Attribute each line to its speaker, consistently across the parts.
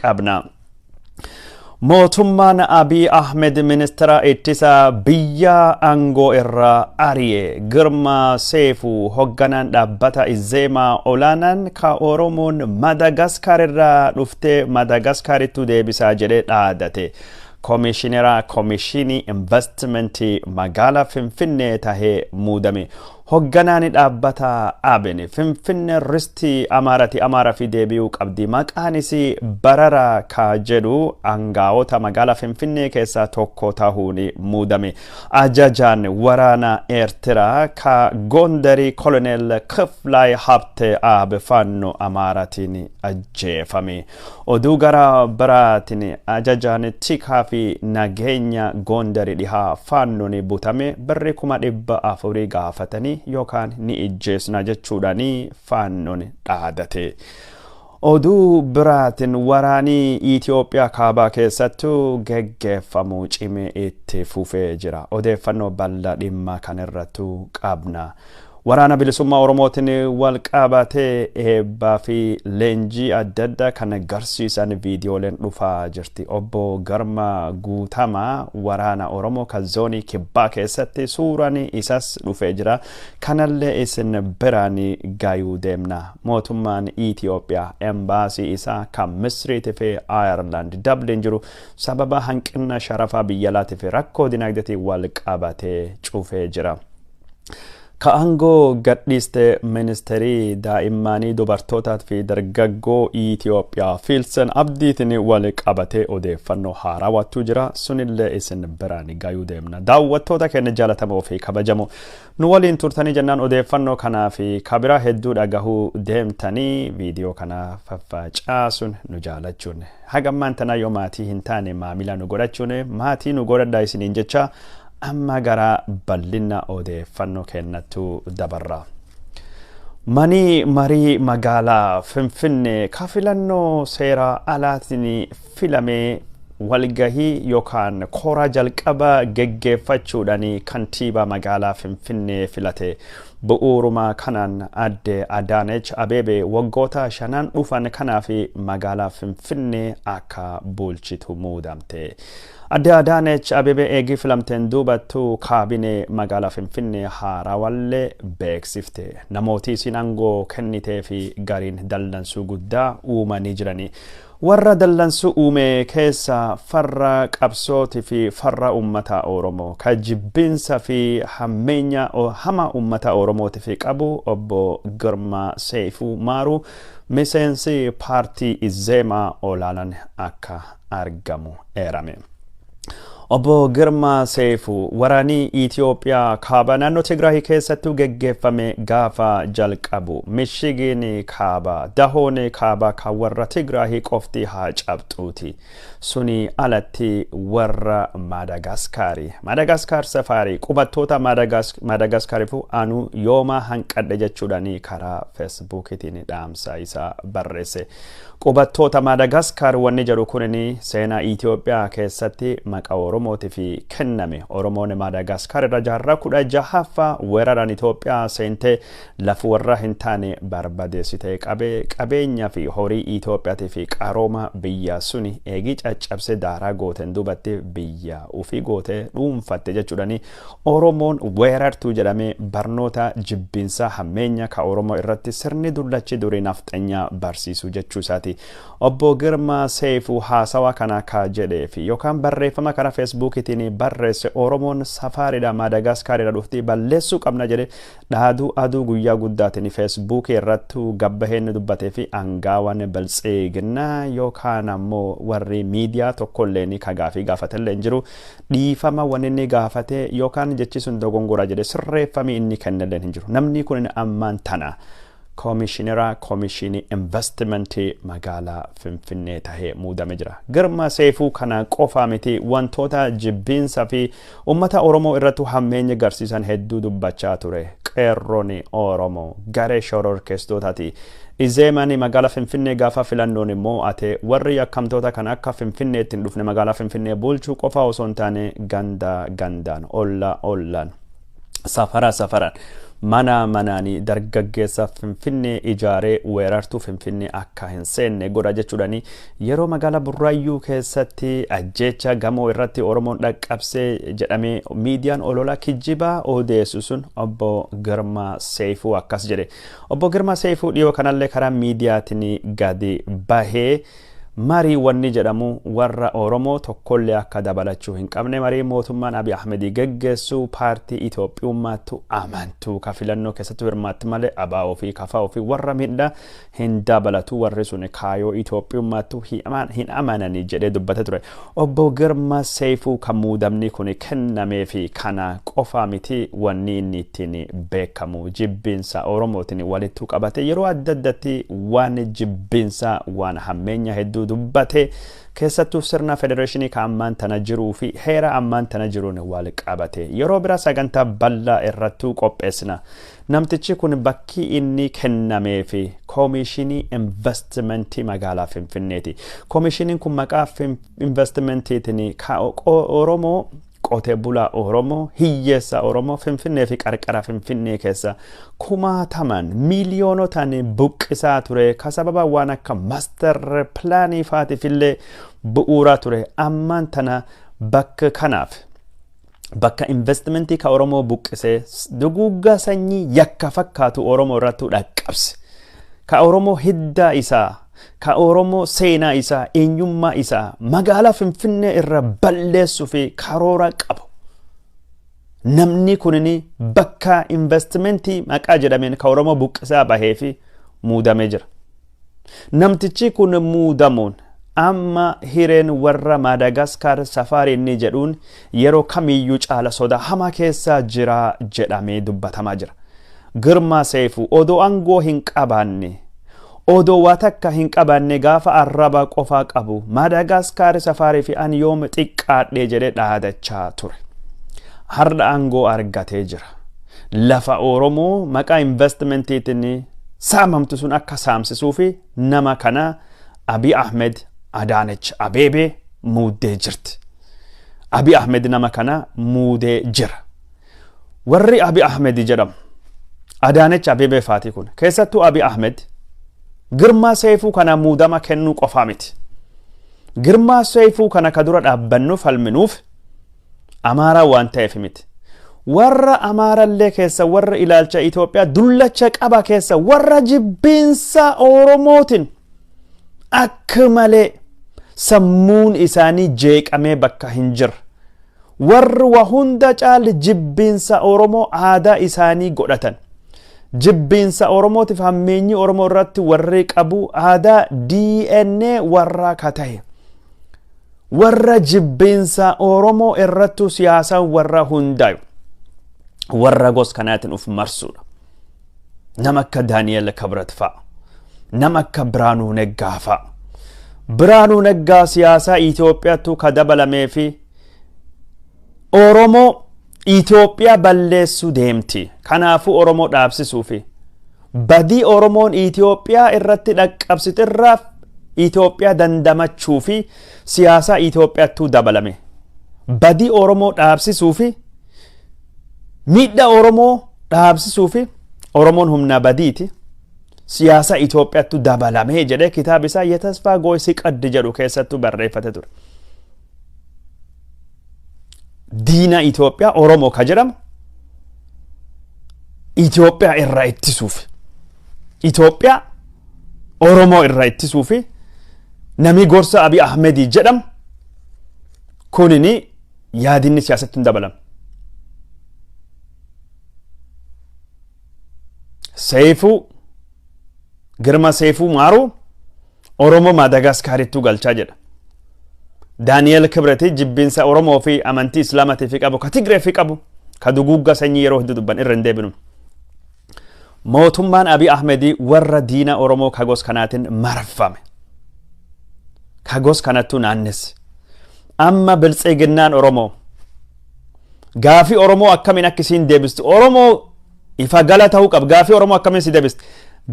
Speaker 1: qabna. Mootummaan Abiy Ahmed ministeera ittisa biyya Angoo irraa ari'e. Girma Seefuu hoogganaan dhaabbata Izeemaa olaanaan ka Oromoon Madagaskar irraa dhuftee Madagaskaritti deebisaa jedhee dhaadate. Komishinera Komishinii Investmentii magaalaa Finfinnee tahee muudame. Hoogganaan dhaabbata ABON Finfinnee Ristii Amaara fi deebi'uu qabdi. Maqaanis Barara ka jedhu aangaa'ota magaalaa Finfinnee keessaa tokko tahuun muudame. Ajajaan waraana Eertiraa ka Gondarii Kolonel Kiflaay Habte Aabe Faannoo Amaaratiin ajjeefame. Oduu gara biraatiin ajajaan tikaa fi nageenya Gondarii dhihaa Faannoon butame birri 400 gaafatanii yookaan ni ijjeesna jechuudhaani Faannoon dhaadate. Oduu biraatiin waraanii Ethiopia kaabaa keessattuu geggeeffamu cimee itti fufee jira. Odeeffannoo bal'aa dhimma kanarrattu qabna. Waraana bilisummaa Oromootiin wal qabatee eebbaa fi leenjii adda addaa kan agarsiisan viidiyooleen dhufaa jirti. Obbo Girma Guutamaa waraana Oromoo kan zoonii Kibbaa keessatti suuraan isas dhufee jira. Kanallee isin biraan gaayuu deemna. Mootummaan Ethiopia embaasii isaa kan Misriitii fi Ireland Dublin jiru sababa hanqina sharafaa biyya alaatii fi rakkoo dinagdeetiin wal qabatee cufee jira. Ka Angoo gadhiiste ministeerii daa'immanii dubartootaa fi dargaggoo Ethiopia Filsen Abdiitiin wal qabatee odeeffannoo haarawatu jira. Sunillee isin biraan gaayuu deemna. Daawwattoota keenya jaalatamoo fi kabajamoo nu waliin turtanii jennaan odeeffannoo kanaa fi kabiraa hedduu dhagahuu deemtanii viidiyoo kana faffacaasuun nu jaalachuun hagammaan tanaa yoo maatii hin taane maamila nu godhachuun maatii nu godhadhaa isiniin jecha amma gara bal'ina odeeffannoo kennatu dabarra. Mani marii magaalaa Finfinnee ka filannoo seera alaatiin filamee walgahii yookaan kora jalqaba geggeeffachuudhaan kantiibaa magaalaa Finfinnee filate. Bu'uuruma kanaan adde Adanech Abebe waggoota 5 dhufan kanaaf magaalaa Finfinnee akka bulchitu muudamte. Adde Adanech Abebe eegi filamteen duubattu kaabinee magaalaa Finfinnee haarawallee beeksifte. Namooti isin aangoo kennitee fi gariin dallansuu guddaa uumanii jiranii. Warra dallansuu uume keessa farra qabsooti fi farra ummata Oromoo ka jibbinsa fi hammeenya hama ummata Oromooti fi qabu obbo Girma Seefuu Maaru miseensi paartii Izeemaa olaanaan akka argamu eerame. Obbo Girma Seefuu waraanii Ethiopia kaaba naannoo Tigraay keessattuu geggeeffame gaafa jalqabu Michigan kaaba dahoon kaaba ka warra Tigraay qofti haa cabxuuti. Suni alatti warra Madagaskar safari qubattoota Madagaskarifu anu yooma hanqadhe jechuudhaani karaa Facebookitiin dhaamsa isaa barreesse. Qubattoota Madagaskar wanni jedhu kunini seenaa Ethiopia keessatti maqaa Oromooti fi kenname. Oromoon Madagaskar irra jaarraa 16ffaa weeraraan Ethiopia seente lafa warra hin taane barbadeessite qabeenya fi horii Ethiopiaati fi qarooma biyya suni eegi caccabse daaraa gooten duubatti biyya ufii goote dhuunfatte jechuudhaani Oromoon weerartuu jedhame barnoota jibbinsa hammeenya ka Oromoo irratti sirni dullachi durii nafxanya barsiisu jechuusaati. Obbo Girma Seefuu haasawa kana ka jedhee fi yookaan barreeffama kana Facebookitiin barreesse Oromoon safaariidha Madagaskar irra dhufti balleessuu qabna jedhe dhaaduu aduu guyyaa guddaatiin Facebook irrattu gabbaheen dubbatee fi angaawan baltseegnaa yookaan ammoo warri miidiyaa tokkolleen ka gaafii gaafatellee jiru dhiifama waninni gaafate yookaan jechisuun dogongora jedhe sirreeffamii inni kennellee hin jiru. Namni kun ammaan tana Komishinera Komishinii Investmentii magaalaa Finfinnee tahee muudame jira. Girma Seefuu kana qofa miti wantoota jibbinsa fi ummata Oromoo irrattu hammeenya garsiisan hedduu dubbachaa ture. Qeerroon Oromoo garee shororkeessitootaati. Izeemani magaalaa Finfinnee gaafa filannoon immoo ate warri yakkamtoota kan akka Finfinneetti hin dhufne magaalaa Finfinnee bulchuu qofa osoo hin taane gandaan olla ollaan safaraan mana manani dargaggeessa finfinnee ijaaree weerartuu finfinnee akka hin seenne godha jechuudhani yeroo magaalaa Burraayyuu keessatti ajjeecha gamoo irratti Oromoon dhaqqabsee jedhamee miidiyaan olola kijibaa odeessu sun obbo Girmaa Seefuu akkas jedhe. Obbo Girmaa Seefuu dhiyoo kanallee karaa miidiyaatiin gadi bahee marii wanni jedhamu warra Oromoo tokkollee akka dabalachuu hin qabne marii mootummaan Abiy Ahmed geggeessu paartii Itoophiyummaatu amantuu ka filannoo keessatti hirmaatti malee ABO fi KFO fi warra midha hin dabalatu warri sun kaayoo Itoophiyummaatu hin amananii jedhee dubbate ture. Obbo Girmaa Seefuu kan muudamni kun kennamee fi kana qofa miti wanni inni ittiin beekamu jibbinsa Oromootiin walitti qabate yeroo adda addatti waan jibbinsa waan hammeenya hedduu dubbate keessattuu sirna federeeshinii ka ammaan tana jiruu fi heera ammaan tana jiruun wal qabate yeroo bira sagantaa bal'aa irrattuu qopheessina. Namtichi kun bakki inni kennamee fi koomishinii investimentii magaalaa Finfinneeti. Koomishiniin kun maqaa investimentiitiin ka Oromoo qote bulaa Oromoo hiyyeessa Oromoo Finfinnee fi qarqara Finfinnee keessa kumaataman miiliyoonotaan buqqisaa ture ka sababa waan akka master plaanii faatiifillee bu'uura ture ammaan tana bakka kanaaf bakka investimentii ka Oromoo buqqisee duguuggaa sanyii yakka fakkaatu Oromoo irratti dhaqqabse ka Oromoo hidda isaa ka Oromoo seenaa isaa eenyummaa isaa magaalaa Finfinnee irra balleessuu fi karoora qabu. Namni kunini bakka investimentii maqaa jedhameen ka Oromoo buqqisaa bahee fi muudamee jira. Namtichi kun muudamuun amma hireen warra Madagaskar safari inni jedhuun yeroo kamiyyuu caala soda hamaa keessa jira jedhamee dubbatamaa jira. Girmaa Seefuu odoo aangoo hin qabaanne odoo watakka hin qabanne gaafa arraba qofaa qabu Madagaskar safari fi an yoom xiqqaadhee jedhe dhaadachaa ture. Har'a aangoo argatee jira. Lafa Oromoo maqaa investimentiitiin saamamtu sun akka saamsisuu fi nama kana Abiy Ahmed Adanech Abebe muudee jirti. Abiy Ahmed nama kana muudee jira. Warri Abiy Ahmed jedhamu Adanech Abebe faati kun keessattuu Abiy Ahmed Girmaa Seefuu kana muudama kennuu qofaa miti. Girmaa Seefuu kana ka dura dhaabbannu falminuuf Amaaraa waan ta'eef miti. Warra Amaarallee keessa warra ilaalcha Itoophiyaa dullacha qaba keessa warra jibbinsa Oromootiin akka malee sammuun isaanii jeeqamee bakka hin jirre. Warri waa hunda caal jibbinsa Oromoo aadaa isaanii godhatan. Jibbinsa Oromootiif hammeenyi Oromoo irratti warri qabu aadaa DNA warra katahe. Warra jibbinsa Oromoo irrattu siyaasa warra hundaayu. Warra gos kanaatiin uf marsuudha. Nama akka Daani'el Kabrat fa'a. Nama akka Biraanuu Neggaa fa'a. Biraanuu Neggaa siyaasa Itoophiyaattu ka dabalamee fi Oromoo Ethiopia balleessu deemti. Kanaafu Oromoo dhaabsisuu fi badii Oromoon Ethiopia irratti dhaqqabsitirraaf Ethiopia dandamachuu fi siyaasa Itoophiyaattu dabalame. Badii Oromoo dhaabsisuu fi miidhaa Oromoo dhaabsisuu fi Oromoon humna badiiti. Siyaasa Itoophiyaattu dabalame jedhee kitaaba isaa Yetasfaa Gooysi Qaddi jedhu keessattuu barreeffate ture. Diina Itoophiyaa Oromoo ka jedhamu Itoophiyaa irraa ittisuuf Itoophiyaa Oromoo irraa ittisuuf nami gorsa Abiy Ahmed jedhamu kunini yaadinni siyaasatti hin dabalame. Seefuu Girmaa Seefuu maaru Oromoo Madagaskarittu galchaa jedha. Daani'el Kibrati jibbinsa Oromoo fi amantii Islaamaatii fi qabu ka Tigree fi qabu ka duguugga sanyii yeroo hedduu dubban irra hin deebinu. Mootummaan Abiy Ahmed warra diina Oromoo ka gos kanaatiin marfame. Ka gos kanattu naannesse. Amma biltsiginnaan Oromoo gaafii Oromoo akkamiin akkisiin deebistu Oromoo ifa gala ta'uu qaba gaafii Oromoo akkamiin si deebistu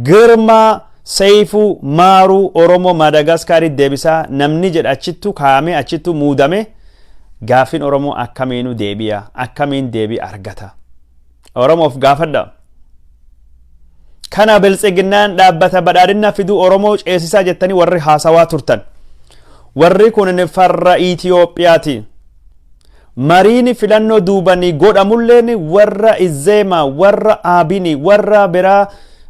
Speaker 1: Girmaa Seefuu maaru Oromoo Madagaskari deebisaa namni jedha achittu kaame achittu muudame gaafin Oromoo akkamiinu deebi'a akkamiin deebi argata Oromoof gaafadha kana biltsiginnaan dhaabbata badhaadhinaa fiduu Oromoo ceesisaa jettanii warri haasawaa turtan warri kun farra Ethiopiyaati mariin filannoo duubanii godhamulleen warra Izeema warra Abini warra biraa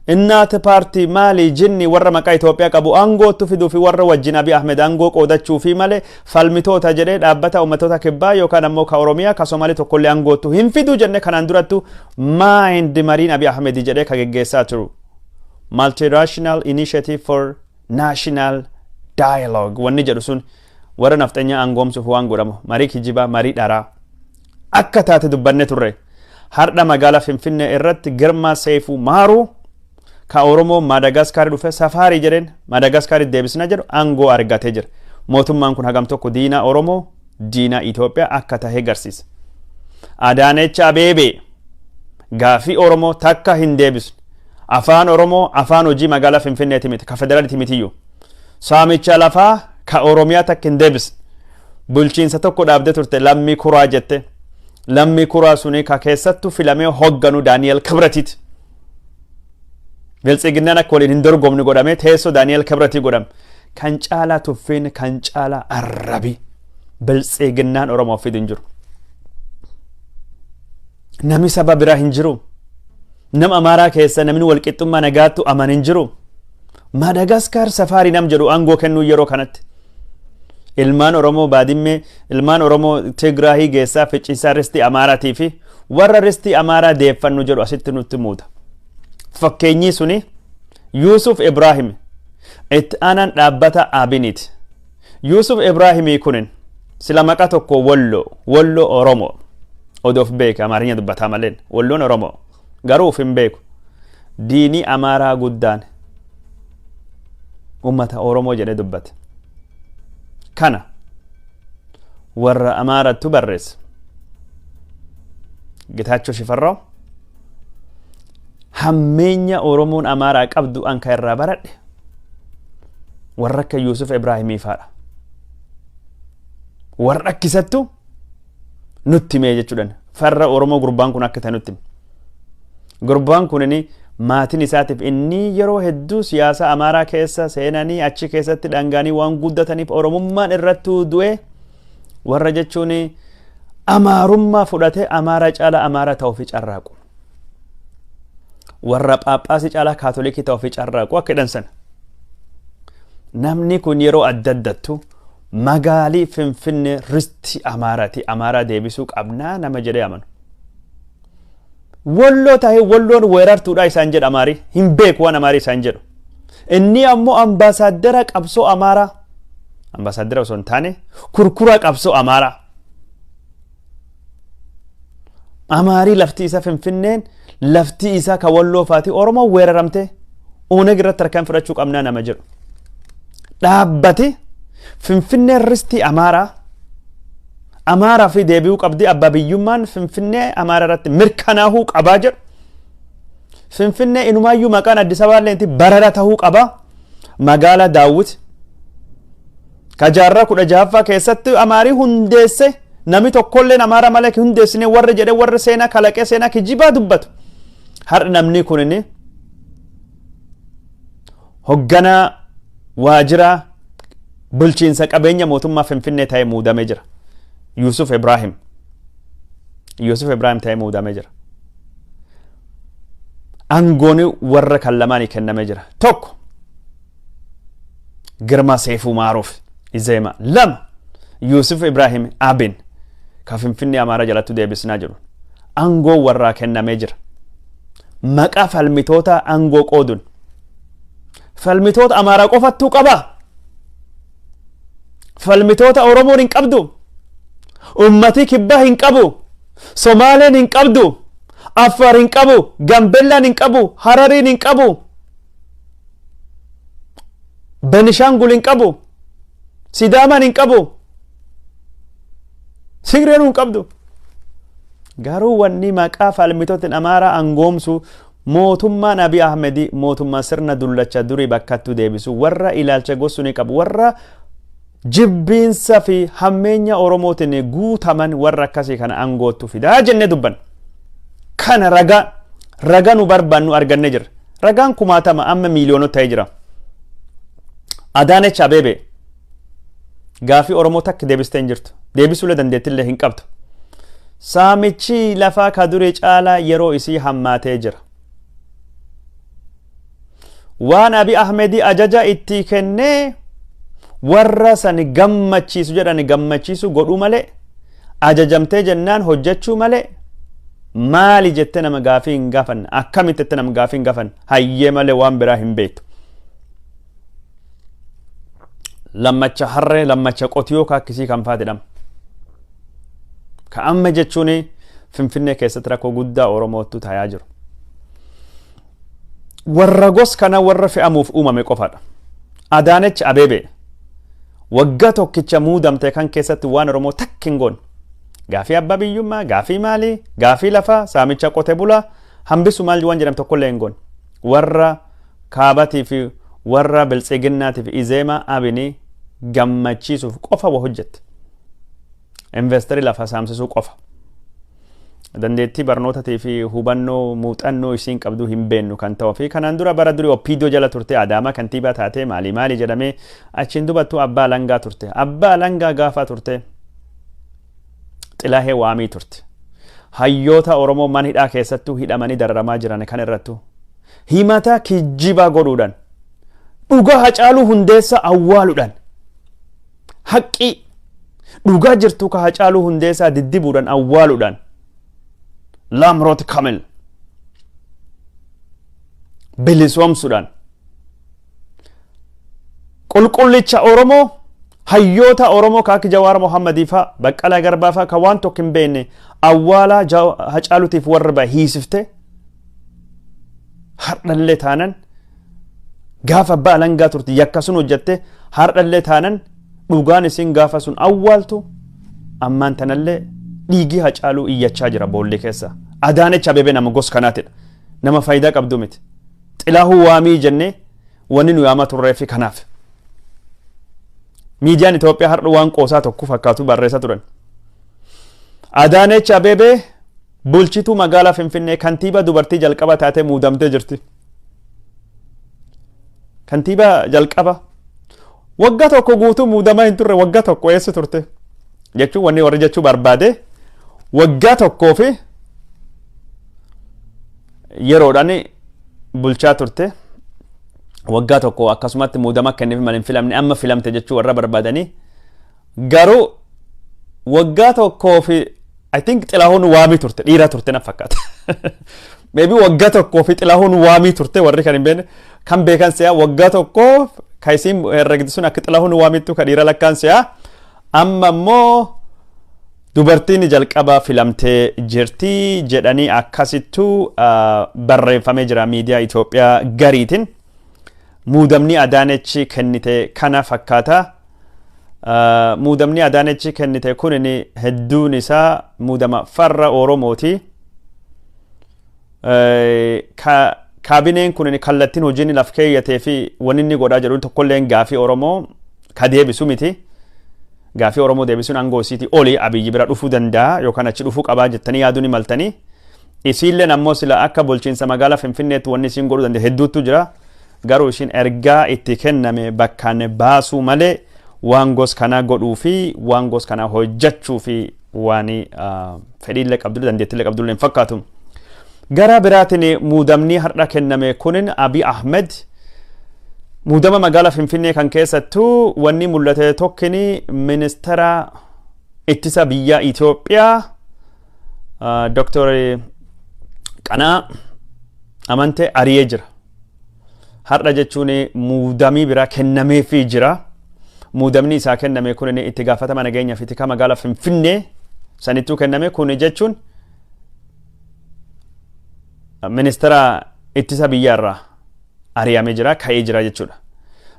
Speaker 1: Innat party mali jinni warra maqaa Itoophiyaa qabu Angootu fiduu fi warra wajjin Abiy Ahmed Angoo qoodachuu fi malee falmitoota jedhee dhaabbata ummatoota kibbaa yookaan ammoo ka Oromiyaa ka Somaalii tokkollee Angootu hin fiduu jenne kanaan durattu mind mariin Abiy Ahmed jedhee ka geggeessaa turu multinational initiative for national dialogue wanni jedhu sun warra nafxanyaa angoomsuuf waan godhamu marii kijibaa marii dharaa akka taate dubbanne turre hardha magaalaa Finfinnee irratti Girmaa Seefuu Maaruu ka Oromoo Madagascar dhufe safari jedhen Madagascar deebisna jedhu Angoo argatee jira mootummaan kun hagam tokko diina Oromoo diina Ethiopia akka tahe garsiisa Adanech Abebe gaafi Oromoo takka hin deebisne afaan Oromoo afaan hojii magaalaa Finfinneeti miti ka federaaliti mitiyyu saamicha lafaa ka Oromiyaa takka hin deebisne bulchiinsa tokko dhaabde turte lammii kuraa jette lammii kuraa suni ka keessattu filamee hogganu Daniel Kibratiiti biltsiginnaan akka waliin hin dorgomne godhame teessoo Daniel Kibrati godhame kan caalaa tuffin kan caalaa arrabi biltsiginnaan Oromoo fidin jiru nami saba biraa hin jiru nam Amaaraa keessa namni walqixxummaa nagaattu aman hin jiru Madagascar safari nam jedhu Angoo kennuu yeroo kanatti ilmaan Oromoo baadimmee ilmaan Oromoo Tigraahii geessaa ficciisaa ristii Amaaraatii fi warra ristii Amaaraa deeffannu jedhu asitti nutti muuta fakkeenyi suni Yusuf Ibrahim itti aanaan dhaabbata Abiniti Yusuf Ibrahimii kunin sila maqaa tokko Wollo Oromoo odoof beeka Amaarinya dubbataa maleen Wolloon Oromoo garuu hin beeku diinii Amaaraa guddaan ummata Oromoo jedhe dubbate kana warra Amaarattu barreessa Getaachoo Shifarraa hammeenya Oromoon Amaaraa qabdu anka irraa baradhe warra akka Yusuf Ibrahimii faadha warra akkisattu nutti mee jechuudhaan farra Oromoo gurbaan kun akka ta'e nutti gurbaan kunini maatiin isaatiif inni yeroo hedduu siyaasa Amaaraa keessa seenanii achi keessatti dhangaanii waan guddataniif Oromummaan irrattuu du'e warra jechuun Amaarummaa fudhate Amaaraa caala Amaaraa ta'uuf carraaqu warra Phaaphaasii caala Kaatolikii ta'uuf carraaqu akka jedhan sana namni kun yeroo addattu magaalii Finfinnee risti Amaaraati Amaaraa deebisuu qabnaa nama jedhee amanu Wollo tahe Wolloon weerartuudha isaan jedha Amaarii hin beeku waan Amaarii isaan jedhu inni ammoo ambaasaadara qabsoo Amaaraa ambaasaadara osoo hin taane kurkuraa qabsoo Amaaraa Amaarii lafti isa Finfinneen lafti isa ka Walloo faati Oromoo weeraramte Oneg irratti harkaan fudhachuu qabnaa nama jedhu dhaabbati Finfinnee risti Amaaraa fi deebi'uu qabdi abbaa biyyummaan Finfinnee Amaaraa irratti mirkanaa'uu qabaa jedhu Finfinnee inumaayyuu maqaan Addis Ababaa leenti barara ta'uu qaba magaala Daawit ka jaarraa 16ffaa keessatti Amaarii hundeesse nami tokkolleen Amaaraa malee hundeessine warra jedhe warra seenaa kalaqee seenaa kijibaa dubbatu har'a namni kunini hogganaa waajjira bulchiinsa qabeenya mootummaa Finfinnee ta'ee muudamee jira Yusuf Ibrahim ta'ee muudamee jira aangoon warra kan lamaanii kennamee jira tokko Girmaa Seefuu Maaruuf Izeema lama Yusuf Ibrahim Abin ka Finfinnee Amaaraa jalatti deebisnaa jiru aangoo warraa kennamee jira maqaa falmitoota aangoo qooduun falmitoota Amaaraa qofattuu qaba falmitoota Oromoon hin qabdu ummati kibbaa hin qabu Somaaleen hin qabdu Afar hin qabu Gambeellaan hin qabu Harariin hin qabu Benishangul hin qabu Sidaamaan hin qabu Tigreen hin qabdu garuu wanni maqaa falmitootiin Amaaraa angoomsu mootummaan Abiy Ahmed mootummaa sirna dullacha durii bakkattu deebisu warra ilaalcha gosu ni qabu warra jibbiinsa fi hammeenya Oromootiin guutaman warra akkasii kana angootu fidaa jenne dubban kana raga nu barbaannu arganne jira ragaan kumaatama amma miiliyoonota ta'ee jira. Adanech Abebe gaafii Oromoo takka deebistee hin jirtu. Deebisuulee dandeettillee hin qabdu. Saamichi lafaa ka duree caalaa yeroo isii hammaatee jira. Waan Abiy Ahmedii ajaja itti kennee warra san gammachiisu jedhani gammachiisu godhuu malee ajajamtee jennaan hojjechuu malee maali jettee nama gaafii hin gaafanne akkamitti jettee nama gaafii hin gaafanne hayyee malee waan biraa hin beektu. Lammacha harree lammacha qotiyoo kaakkisii kan faatidhama. Ka amma jechuun Finfinnee keessatti rakkoo guddaa Oromootu tayaa jiru. Warra gos kana warra fe'amuuf uumame qofaadha. Adanech Abebe waggaa tokkicha muudamte kan keessatti waan Oromoo takka hin goone. Gaafii abbaa biyyummaa, gaafii maalii, gaafii lafaa, saamicha qote bulaa hambisu maal waan jedhamu tokkollee hin goone. Warra kaabatii fi warra biltsiginnaatiif izeema abinii gammachiisuuf qofa waa hojjette. Investerii lafa saamsisuu qofa. Dandeettii barnootatii fi hubannoo muuxannoo isiin qabdu hin beennu kan ta'uu fi kanaan dura bara durii OPDU jala turte Adaama kantiibaa taatee maali jedhamee achiin dubattuu abbaa langaa turte. Abbaa langaa gaafa turte Xilaahee waamii turte. Hayyoota Oromoo mana hidhaa keessattuu hidhamanii dararamaa jiran kan irrattu himata kijjibaa godhuudhaan dhugaa Hacaaluu Hundeessaa awwaaluudhaan haqqii dhugaa jirtu ka Hacaaluu Hundeessaa diddibuudhaan awwaaluudhaan Lamroot Kamil bilisoomsuudhaan qulqullicha Oromoo hayyoota Oromoo ka akka Jawaar Mohammadii fa Baqqalaa Garbaa fa ka waan tokko hin beekne awwaalaa Hacaaluutiif warra hiisifte hardhallee taanan gaafa abbaa langaa turte yakka sun hojjette hardhallee taanan dhugaan isin gaafa sun awwaaltu ammaan tanallee dhiigii Hacaaluu iyyachaa jira boollee keessa. Adanech Abebe nama gos kanaatidha. Nama faayidaa qabdu miti. Xilaahuu waamii jennee wanni nu yaamaa turreefi kanaaf. Miidiyaan Itoophiyaa har'a waan qoosaa tokko fakkaatu barreessaa turan. Adanech Abebe bulchituu magaalaa Finfinnee kantiibaa dubartii jalqaba taatee muudamtee jirti. Kantiibaa jalqaba waggaa tokko guutuu muudamaa hin turre waggaa tokko eessa turte jechuun wanni warri jechuu barbaade waggaa tokkoo fi yeroodhaan bulchaa turte waggaa tokko akkasumatti muudama kenneef malee hin filamne amma filamte jechuu warra barbaadanii garuu waggaa tokkoo fi I think Xilaahuun waamii turte dhiira turte na fakkaata. Maybe waggaa tokkoo fi Xilaahuun waamii turte warri kan hin beekne kan beekan si'a waggaa tokkoo ka isin herregdi sun akka Xilaahuun waamittu ka dhiira lakkaan si'a amma immoo dubartiin jalqaba filamtee jirti jedhanii akkasittuu barreeffamee jira miidiyaa Itoophiyaa gariitiin muudamni Adanech kennite kana fakkaata. Muudamni Adanech kennite kunini hedduun isaa muudama farra Oromooti. Kaabineen kunini kallattiin hojiin laf keeyyatee fi wanni inni godhaa jiru tokkolleen gaafii Oromoo ka deebisu miti. Gaafii Oromoo deebisuun aangoo isiitii olii Abiyyi bira dhufuu danda'a yookaan achi dhufuu qabaa jettanii yaaduun imaltanii. Isiilleen ammoo sila akka bulchiinsa magaalaa Finfinneetti wanni isiin godhuu danda'e hedduutu jira. Garuu isiin ergaa itti kenname bakkaan baasuu malee waan gos kana godhuu fi waan gos kana hojjechuu fi waan fedhiillee qabdu dandeettiillee qabdu hin fakkaatu. Gara biraatiin muudamni har'a kenname kunin Abiy Ahmed muudama magaalaa Finfinnee kan keessattuu wanni mul'ate tokkini ministeera ittisa biyya Ethiopia Dr. Qanaa Amante Ariyee jira. Har'a jechuun muudamii biraa kennameefii jira. Muudamni isaa kenname kun itti gaafatama nageenya fi tika magaalaa Finfinnee sanittuu kenname kun jechuun ministeera ittisa biyyaarraa Ariyamu jira ka'ee jira jechuudha.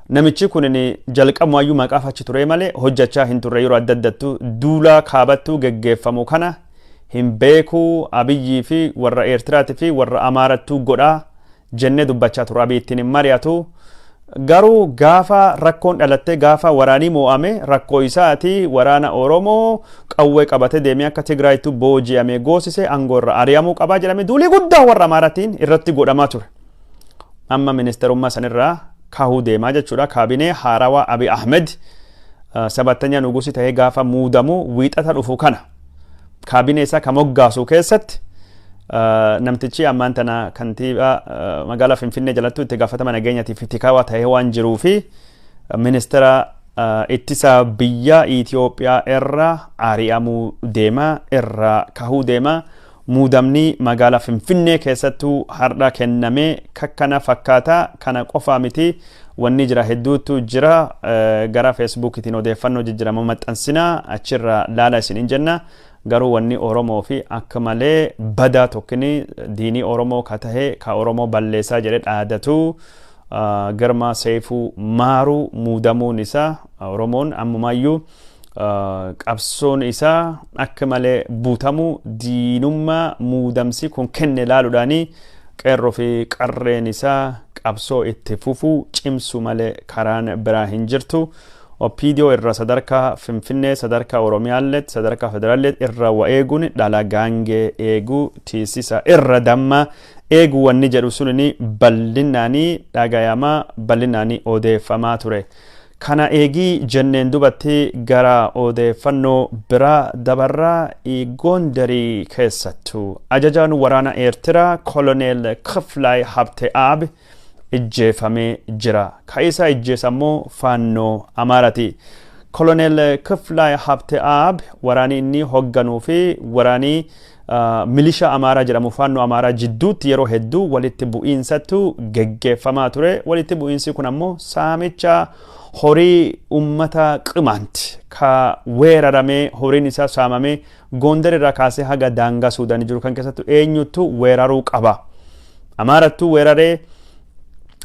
Speaker 1: Namichi kun jalqabumayyuu maqaaf achi ture malee hojjechaa hin turre yeroo adda addattuu duula kaabattuu geggeeffamu kana hin beeku Abiyyii fi warra Eertiraatii fi warra Amaarattuu godhaa jennee dubbachaa ture. Abiy ittiin mari'atu garuu gaafa rakkoon dhalatte gaafa waraanii mo'ame rakkoo isaati waraana Oromoo qawwee qabate deemee akka Tigraayittu booji'ame goosise aangoo irra Ariyamu qabaa jedhame duulii guddaa warra Amaaratiin irratti godhamaa ture. amma ministerummaa sanirraa kahuu deemaa jechuudha. Kaabinee haarawaa Abiy Ahmed sabattanya nugusi ta'ee gaafa muudamu wiixata dhufu kana kaabinee isaa kan moggaasu keessatti namtichi ammaan tana kantiibaa magaalaa Finfinnee jalattu itti gaafatama nageenyaatiif ittikaawaa ta'ee waan jiruu fi ministeera ittisa biyya Ethiopia irra Ariyamu deema irra kahuu deema. Muudamni magaalaa Finfinnee keessattuu har'a kenname kakkana fakkaata. Kana qofaa miti wanni jira hedduutu jira. Gara Facebookitiin odeeffannoo jijjiiramu maxxansinaa achirra laala isin jenna. Garuu wanni Oromoo fi akka malee badaa tokkini diinii Oromoo ka tahe ka Oromoo balleessaa jedhe dhaadatu Girmaa Seefuu Maaruu muudamuun isaa Oromoon ammumayyuu qabsoon isaa akka malee buutamu diinummaa muudamsi kun kenne laaluudhaanii qeerroo fi qarreen isaa qabsoo itti fufuu cimsu malee karaan biraa hin jirtu. ODDU irra sadarkaa Finfinnee sadarkaa Oromiyaallee sadarkaa federaallee irra wa eeguun dhala gaangee eeguu tiisisa irra damma eeguu wanni jedhu sunini bal'inaanii dhagayamaa bal'inaanii odeeffamaa ture. Kana eegii jenneen dubatti gara odeeffannoo biraa dabarraa Gondarii keessattu ajajaan waraana Eertiraa Koloneel Kiflaay Habte'aab ijjeefamee jira. Kaisa ijjeesammoo faannoo Amaarati. Koloneel Kiflaay Habte'aab waraanii inni hogganuu fi waraanii milisha Amaaraa jedhamu faannoo Amaaraa jidduutti yeroo hedduu walitti bu'iinsatu geggeeffamaa ture. Walitti bu'iinsi kun ammoo saamicha horii ummata qimaanti ka weeraramee horiin isaa saamamee Gondar irraa kaasee haga daangaa Suudaan jiru kan keessattu eenyutu weeraruu qaba. Amaarattu weeraree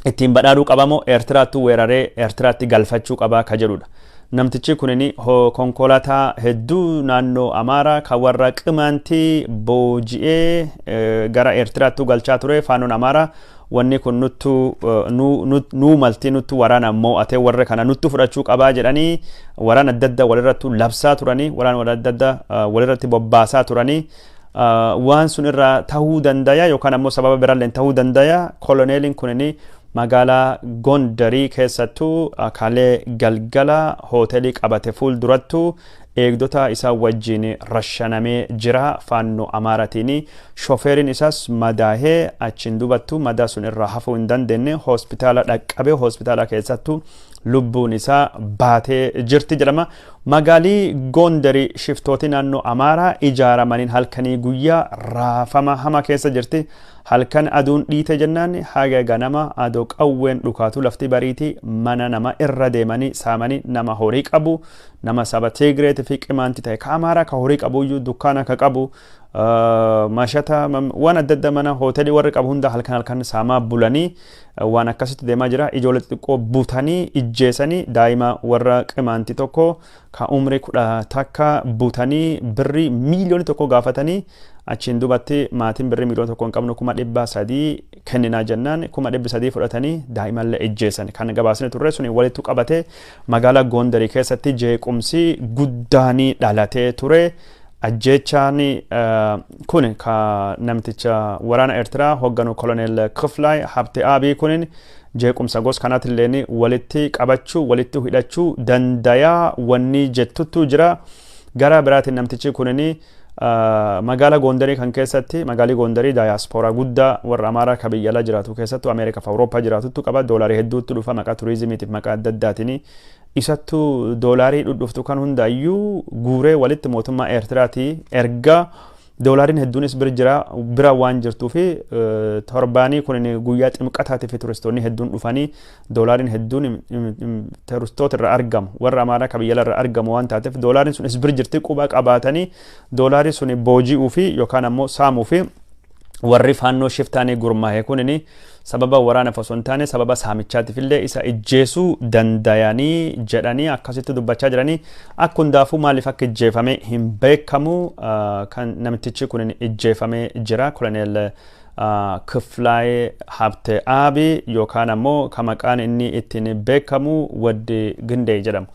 Speaker 1: ittiin badhaadhuu qabamoo Eertiraattu weeraree Eertiraatti galfachuu qabaa ka jedhudha. Namtichi kunini konkolaataa hedduu naannoo Amaaraa ka warra qimaantii booji'ee gara Eertiraattu galchaa ture faanoon Amaaraa. Wanni kun nuu maltii nuttu waraana mo'atee warra kana nuttu fudhachuu qabaa jedhanii waraana adda addaa walirratti labsaa turanii waraana adda addaa walirratti bobbaasaa turanii waan sun irraa tahuu dandaya yookaan ammoo sababa biraalleen tahuu dandaya. Koloneeliin kunini magaalaa Gondarii keessattuu kalee galgala hoteelii qabate fuul durattu eegdota isaa wajjin rashanamee jira faannoo Amaaratiin. Shofeeriin isaas madaahee achiin dubattu madaa sun irraa hafuu hin dandeenye hospitaala dhaqqabee hospitaala keessattuu lubbuun isaa baatee jirti jedhama. Magaalii Gondarii shiftooti naannoo Amaaraa ijaaramaniin halkanii guyyaa raafama hama keessa jirti. Halkan aduun dhiite jennaan haga ganama adoo qawween dhukaatu lafti bariiti mana nama irra deemanii saamanii nama horii qabu nama saba Tigreet fi qimaanti ta'e ka Amaaraa ka horii qabuyyuu dukkaana ka qabu mashata waan adda adda mana hoteelii warri qabu hunda halkan saamaa bulanii waan akkasitti deemaa jira. Ijoollee xixiqqoo butanii ijjeesanii daa'ima warra qimaanti tokko ka umrii 10 takka butanii birrii miiliyoona tokko gaafatanii achiin dubatti maatiin birrii miiliyoona tokko hin qabnu 300,000 kenninaa jennaan 300,000 fudhatanii daa'imallee ijjeessan. Kan gabaasni turre suni walitti qabatee magaalaa Gondarii keessatti jeequmsi guddaanii dhalatee ture. Ajjechaan kun ka namticha waraana Eertiraa hogganu Koloneel Kiflaay Habte'aabii kunin jeequmsa gos kanaatillee walitti qabachuu walitti hidhachuu dandayaa wanni jettutu jira. Gara biraatiin namtichi kunini magaalaa Gondarii kan keessatti magaalii Gondarii daayaspooraa guddaa warra Amaaraa ka biyya alaa jiraatu keessattuu Ameerikaa fi Awurooppaa jiraatutu qaba. Doolaarii hedduutu dhufa maqaa turizimiitiif maqaa adda addaatiin isattu doolaarii dhudhuftu kan hundaayyuu guuree walitti mootummaa Eertiraati erga doolaariin hedduunis bira waan jirtuu fi torbaanii kun guyyaa ximqataati fi turistoonni hedduun dhufanii doolaariin hedduun turistoota irra argamu warra Amaaraa ka biyya alaa irra argamu waan taateef doolaariin sunis bira jirti quba qabaatanii doolaarii sun booji'uu fi yookaan ammoo saamuu fi warri faannoo shiftaanii gurmaa'e kunini sababa waraana osoo hin taane sababa saamichaatiif illee isa ijjeesuu dandayanii jedhanii akkasitti dubbachaa jiranii. Akka hundaafuu maaliif akka ijjeefame hin beekamu kan namtichi kun ijjeefamee jira. Koloneel Kiflaay Habte'aabii yookaan ammoo ka maqaan inni ittiin beekamu Waddi Gindee jedhamu.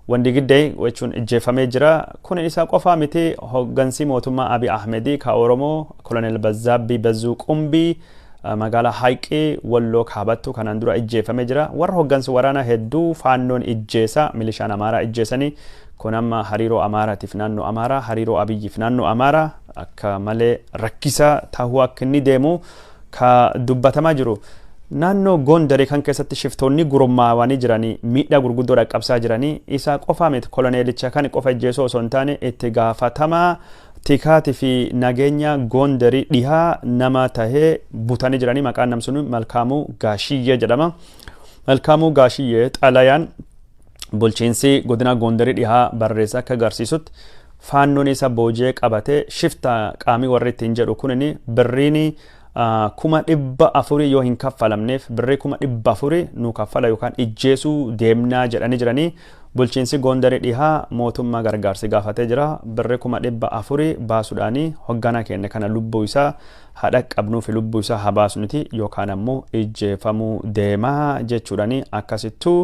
Speaker 1: Wandi Gindee jechuun ijjeefamee jira. Kun isa qofaa miti hoggansi mootummaa Abiy Ahmedii ka Oromoo Koloneel Bazaabbii Bazuu Qumbii magaalaa Haiqii Walloo Kaabattu kanaan dura ijjeefamee jira. Warra hoggansa waraanaa hedduu faannoon ijjeesa milishaan Amaaraa ijjeesanii kun amma hariiroo Amaaraatiif naannoo Amaaraa hariiroo Abiyyiif naannoo Amaaraa akka malee rakkisaa ta'uu akka inni deemu ka dubbatamaa jiru. Naannoo Gondarii kan keessatti shiftoonni gurmaawanii jiranii miidhaa gurguddoo dhaqqabsaa jiranii isaa qofa miti koloneelicha kan qofa ijjeesoo osoo hin taane itti gaafatamaa tikaatii fi nageenya Gondarii dhihaa nama tahee butanii jiranii maqaan namsun Malkaamuu Gaashiyyee jedhama. Malkaamuu Gaashiyyee xalayaan bulchiinsi godina Gondarii dhihaa barreessa akka agarsiisutti faannoon isa boojee qabatee shifta qaamii warri ittiin jedhu kunini birriini 400,000 yoo hin kaffalamneef birrii 400,000 nu kaffala yookaan ijjeesuu deemnaa jedhanii jiranii bulchiinsi Gondarii dhihaa mootummaa gargaarsi gaafatee jira birrii 400,000 baasuudhaanii hoggana keenya kana lubbuu isaa hadha qabnuu fi lubbuu isaa habaasnuti yookaan ammoo ijjeefamuu deemaa jechuudhaanii akkasittuu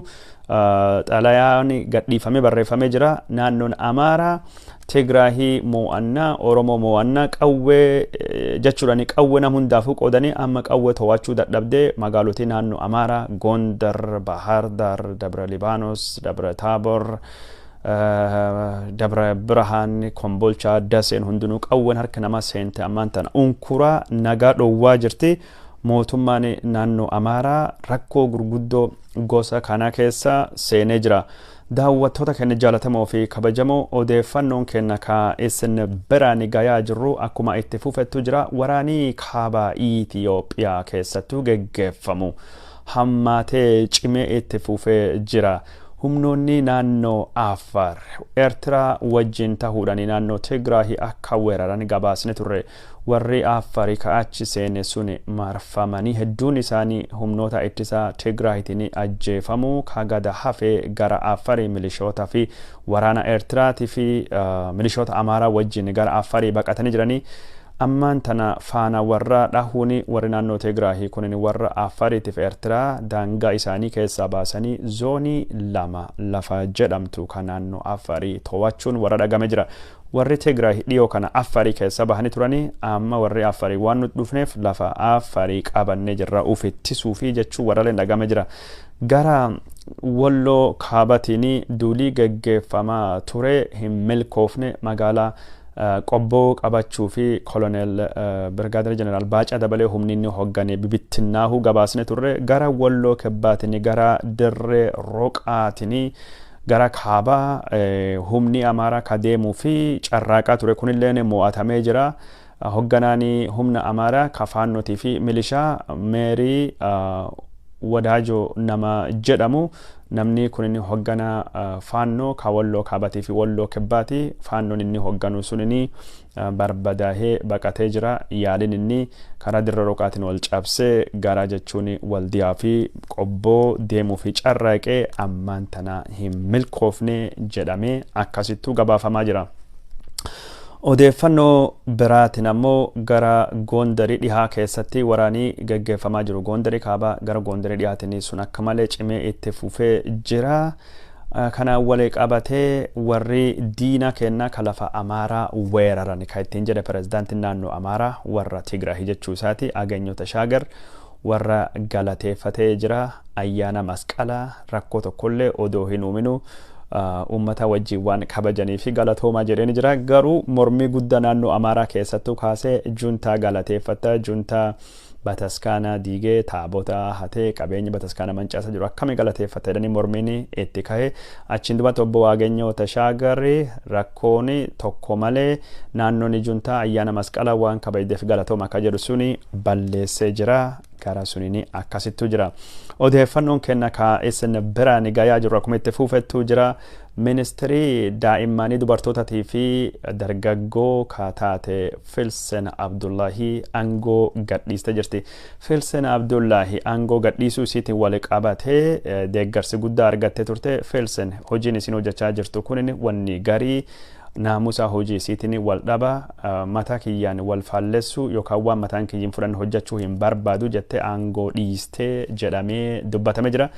Speaker 1: xalayaan gadhiifamee barreeffamee jira. Naannoon Amaaraa Tigraahii mo'annaa Oromoo mo'annaa qawwee jechuudhaanii qawwee nama hundaafuu qoodanii amma qawwee to'achuu dadhabdee magaalotii naannoo Amaaraa Gondar, Bahar Dar, Dabra Libaanos, Dabra Taabor, Dabra Birhaan, Kombolcha, Daseen hundinuu qawween harka namaa seente ammaan tana unkuraa nagaa dhowwaa jirti. Mootummaan naannoo Amaaraa rakkoo gurguddoo gosa kana keessa seenee jira. Daawwattoota keenya jaalatamoo fi kabajamoo odeeffannoon keenya ka isin biraan gayaa jirru akkuma itti fufettu jira. Waraanii kaaba Ethiopia keessattuu geggeeffamu hammaatee cimee itti fufee jira. Humnoonni naannoo Afar Eertiraa wajjin ta'uudhaan naannoo Tigraahii akka weeraran gabaasne turre. Warri Afarii ka'achi seene suni marfamanii hedduun isaanii humnoota ittisaa Tigraahitiin ajjeefamuu kagada hafee gara Afarii milishoota fi waraana Eertiraatii fi milishoota Amaaraa wajjin gara Afarii baqatanii jiranii. Ammaan tana faana warra dhahuuni warri naannoo Tigraahii kunin warra Afariitiif Eertiraa daangaa isaanii keessaa baasanii zoonii 2 lafa jedhamtu kan naannoo Afarii to'achuun warra dhagame jira. Warri Tigraahii dhiyoo kana Afarii keessa bahanii turanii amma warri Afarii waan nuti dhufneef lafa Afarii qabannee jirra ufittisuu fi jechuu warra leen dhagame jira. Gara Walloo Kaabatiin duulii geggeeffamaa ture hin milkoofne magaalaa qobboo qabachuu fi koloneel Birgaadir Jeneraal Baacaa Dabalee humni inni hoggane bibittinnaahuu gabaasne turre gara Walloo Kibbaatiin gara Dirree Roqaatiin gara kaabaa humni Amaaraa kadeemuu fi carraaqaa ture kunillee mo'atamee jira. Hogganaanii humna Amaaraa kafaannotii fi milishaa Meerii Wadaajo nama jedhamu namni kun inni hoggana faannoo ka Walloo Kaabatii fi Walloo Kibbaati. Faannoon inni hogganu sun inni barbadaahee baqatee jira. Yaaliin inni karaa Dirree Roqaatiin wal cabsee gara jechuun waldiyaa fi qobboo deemuu fi carraaqee ammaan tana hin milkoofne jedhamee akkasittuu gabaafamaa jira. Odeeffannoo biraatiin ammoo gara Gondarii dhihaa keessatti waraanii geggeeffamaa jiru. Gondarii kaabaa gara Gondarii dhihaatiin sun akka malee cimee itti fufee jira. Kana walee qabatee warri diina kennaa ka lafa Amaaraa weeraran ka ittiin jedhe pirezidaantiin naannoo Amaaraa warra Tigraahii jechuu isaati Ageenyota Shaagar warra galateeffatee jira. Ayyaana masqalaa rakkoo tokkollee odoo hin uuminu ummata wajjin waan kabajanii fi galatoomaa jedheen jira. Garuu mormii guddaa naannoo Amaaraa keessattuu kaasee juntaa galateeffata juntaa bataskaana diigee taabota hatee qabeenya bataskaana mancaasa jiru akkami galateeffata jedhanii mormiin itti ka'e. Achiin duubatti obbo Waageenyoota Shaagarri rakkoon tokko malee naannoon juntaa ayyaana masqalaa waan kabajdeef galatooma akka jedhu suni balleessee jira. Gara sunini akkasittuu jira. Odeeffannoon kenna ka isin biraan gayaa jiru akkuma itti fufettuu jira. Ministirii daa'immanii dubartootatii fi dargaggoo ka taate Filsen Abdullahi aangoo gadhiiste jirti. Filsen Abdullahi aangoo gadhiisuu isiitiin wal qabatee deeggarsi guddaa argattee turte. Filsen hojiin isin hojjechaa jirtu kunin wanni garii naamusa hojii isiitiin wal dhaba mataa kiyyaan wal faallessu yookaan waan mataan kiyyiin fudhan hojjechuu hin barbaadu jettee aangoo dhiistee jedhamee dubbatame jira.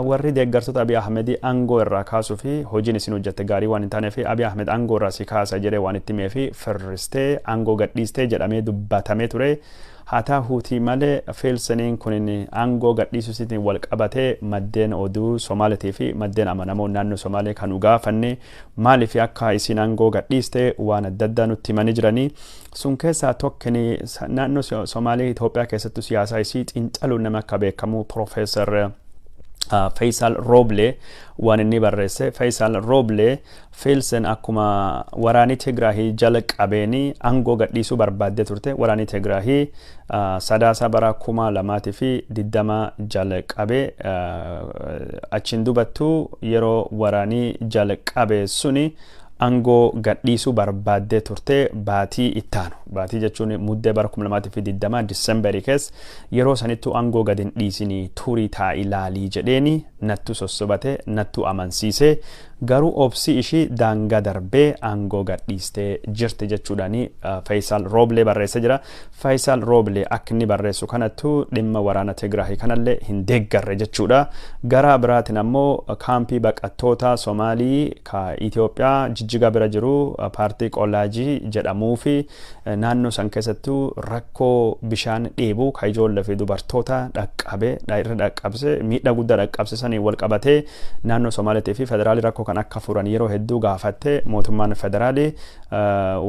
Speaker 1: Warri deeggartoota Abiy Ahmed aangoo irraa kaasuu fi hojiin isin hojjette gaarii waan hin taaneef Abiy Ahmed aangoo irraa si kaasa jedhee waan itti himee fi firristee aangoo gadhiistee jedhamee dubbatame ture. Hataa huutii malee feelsaniin kunin aangoo gadhiisuusitiin wal qabatee maddeen oduu Somaaliitii fi maddeen amanamoo naannoo Somaalee kan gaafanne maaliif akka isin aangoo gadhiiste waan adda addaa nutti himanii jiranii. Sun keessaa tokkini naannoo Somaalee Itoophiyaa keessattuu siyaasaa isii xiinxaluun nama akka beekamu Profeesar Faisal Roble waan inni barreesse. Faisal Roble feelsen akkuma waraanii Tigraahii jala qabeeni aangoo gadhiisuu barbaadde turte. Waraanii Tigraahii sadaasa bara 2020 jala qabe achiin dubattuu yeroo waraanii jala qabe suni aangoo gadhiisuu barbaadde turte baatii ittaanu. Baatii jechuun muddee bara 2020 Disembarii keessa yeroo sanittuu aangoo gad hin dhiisinii turii taa ilaalii jedheeni nattu sossobate nattu amansiise. Garuu obsi ishii daangaa darbee aangoo gadhiistee jirti jechuudhaani Faisal Roble barreessa jira. Faisal Roble akka inni barreessu kanattu dhimma waraana Tigraahii kanallee hin deeggarre jechuudha. Gara biraatiin ammoo kaampii baqattoota Somaalii ka Ethiopia Jijjiga bira jiru paartii Qolaajii jedhamuu fi naannoo san keessattuu rakkoo bishaan dheebuu ka ijoollee fi dubartoota dhaqqabse miidhaa guddaa dhaqqabsisanii wal qabatee naannoo Somaaliitii fi federaalii rakkoo kan akka furan yeroo hedduu gaafatte mootummaan federaalii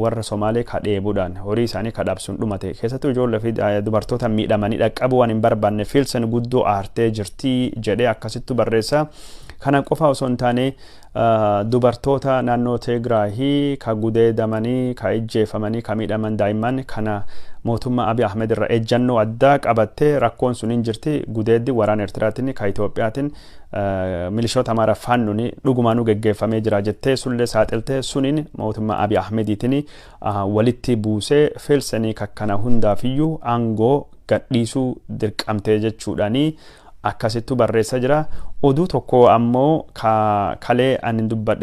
Speaker 1: warra Somaalee ka dheebuudhaan horii isaanii ka dhabsuun dhumate keessattuu ijoollee fi dubartoota miidhamanii dhaqqabuu waan hin barbaanne feelsen guddoo aartee jirtii jedhee akkasittu barreessa. Kana qofa osoo hin taane dubartoota naannoo Tigraahii ka gudeedamanii ka ijjeefamanii ka miidhaman daa'imman kana mootummaa Abiy Ahmed irra ejjannoo addaa qabattee rakkoon sun hin jirti. Gudeeddi waraana Eertiraatiin ka Itoophiyaatiin milishoota Amaaraa faannuun dhugumaanuu geggeeffamee jira jettee sullee saaxilte suniin mootummaa Abiy Ahmediitiin walitti buusee feelsanii kakkana hundaafiyyuu aangoo gadhiisuu dirqamtee jechuudhaani akkasittu barreessa jira. Oduu tokko ammoo kalee ani dubbadhe